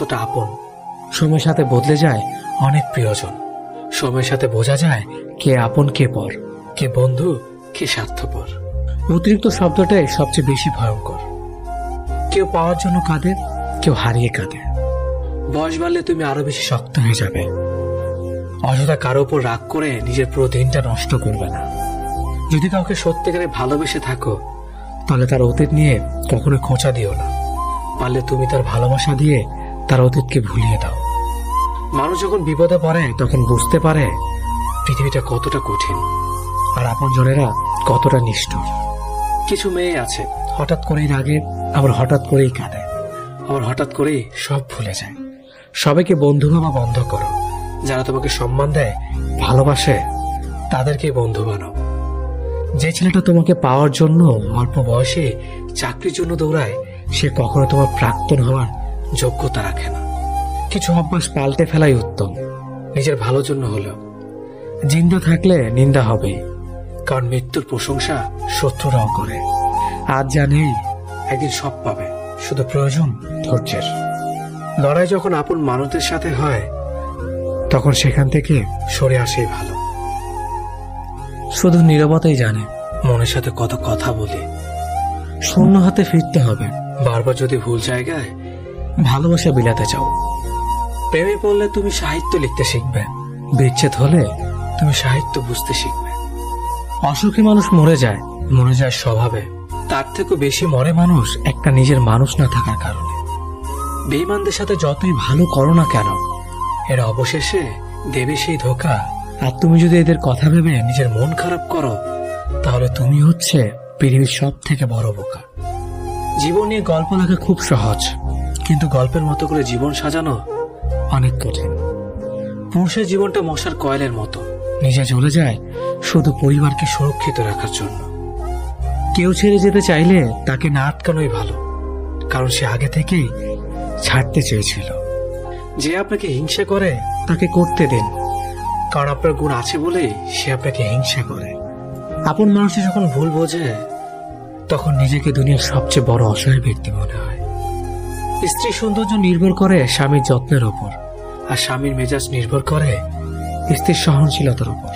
কতটা আপন। সময়ের সাথে বদলে যায় অনেক প্রিয়জন। সময়ের সাথে বোঝা যায় কে আপন কে পর, কে বন্ধু কে স্বার্থপর। অতিরিক্ত শব্দটাই সবচেয়ে বেশি ভয়ঙ্কর। কেউ পাওয়ার জন্য কাঁদে, কেউ হারিয়ে কাঁদে। বয়স বাড়লে তুমি আরো বেশি শক্ত হয়ে যাবে। অযথা কারো উপর রাগ করে নিজের পুরো দিনটা নষ্ট করবে না। যদি কাউকে সত্যিকারে ভালোবেসে থাকো তাহলে তার অতীত নিয়ে কখনো খোঁচা দিও না। পারলে তুমি তার ভালোবাসা দিয়ে তার অতীতকে ভুলিয়ে দাও। মানুষ যখন বিপদে পড়ে তখন বুঝতে পারে পৃথিবীটা কতটা কঠিন আর আপনজনেরা কতটা নিষ্ঠুর। কিছু মেয়ে আছে হঠাৎ করেই রাগে, আবার হঠাৎ করেই কাঁদে, আবার হঠাৎ করেই সব ভুলে যায়। সবাইকে বন্ধু ভাবা বন্ধ করো। যারা তোমাকে সম্মান দেয়, ভালোবাসে, তাদেরকে বন্ধু বানাও। যে ছেলেটা তোমাকে পাওয়ার জন্য অল্প বয়সে চাকরির জন্য দৌড়ায়, সে কখনো তোমার প্রাক্তন হওয়ার যোগ্যতা রাখে না। কিছু অভ্যাস পাল্টে ফেলাই উত্তম, নিজের ভালোর জন্য হলেও। জিন্দা থাকলে নিন্দা হবেই, কারণ মৃত্যুর প্রশংসা শত্রুরাও করে। আজ জানেই একদিন সব পাবে, শুধু প্রয়োজন ধৈর্যের। লড়াই যখন আপন মানুষদের সাথে হয় তখন সেখান থেকে সরে আসেই ভালো। শুধু নীরবতাই জানে মনের সাথে কত কথা বলি। শূন্য হাতে ফিরতে হবে বারবার যদি ভুল জায়গায় ভালোবাসা বিলাতে চাও। প্রেমে পড়লে তুমি সাহিত্য লিখতে শিখবে, বিচ্ছেদ হলে তুমি সাহিত্য বুঝতে শিখবে। অসুখী মানুষ মরে যায় স্বভাবে, তার থেকেও বেশি মরে মানুষ একটা নিজের মানুষ না থাকার কারণে। বেঈমানদের সাথে যতই ভালো করো না কেন, এরা অবশেষে দেবে সেই ধোঁকা। আর তুমি যদি এদের কথা ভেবে নিজের মন খারাপ করো তাহলে তুমি হচ্ছে পৃথিবীর সব থেকে বড় বোকা। জীবন নিয়ে গল্প লেখা খুব সহজ, কিন্তু গল্পের মতো করে জীবন সাজানো অনেক কঠিন। পুরুষের জীবনটা মশার কয়েলের মতো, নিজে চলে যায় শুধু পরিবারকে সুরক্ষিত রাখার জন্য। কেউ ছেড়ে যেতে চাইলে তাকে না আটকানোই ভালো, কারণ সে আগে থেকেই ছাড়তে চেয়েছিল। যে আপনাকে হিংসা করে তাকে করতে দিন, কারণ আপনার গুণ আছে বলেই সে আপনাকে হিংসা করে। আপন মানুষটি যখন ভুল বোঝে তখন নিজেকে দুনিয়ার সবচেয়ে বড় অসহায় ব্যক্তি মনে হয়। স্ত্রীর সৌন্দর্য নির্ভর করে স্বামীর যত্নের উপর, আর স্বামীর মেজাজ নির্ভর করে স্ত্রীর সহনশীলতার উপর।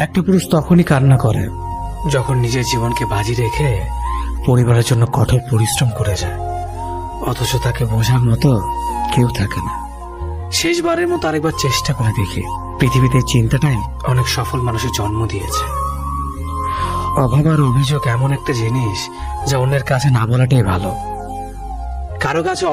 একটা পুরুষ তখনই কান্না করে যখন নিজের জীবনকে বাজি রেখে পরিবারের জন্য কঠোর পরিশ্রম করে যায়, অথচ তাকে বোঝার মতো কেউ থাকে না। শেষবারের মতো আরেকবার চেষ্টা করে দেখি। পৃথিবীতে চিন্তাটাই অনেক সফল মানুষের জন্ম দিয়েছে। অভাব আর অভিযোগ এমন একটা জিনিস যা অন্যের কাছে না বলাটাই ভালো। কারো কাছে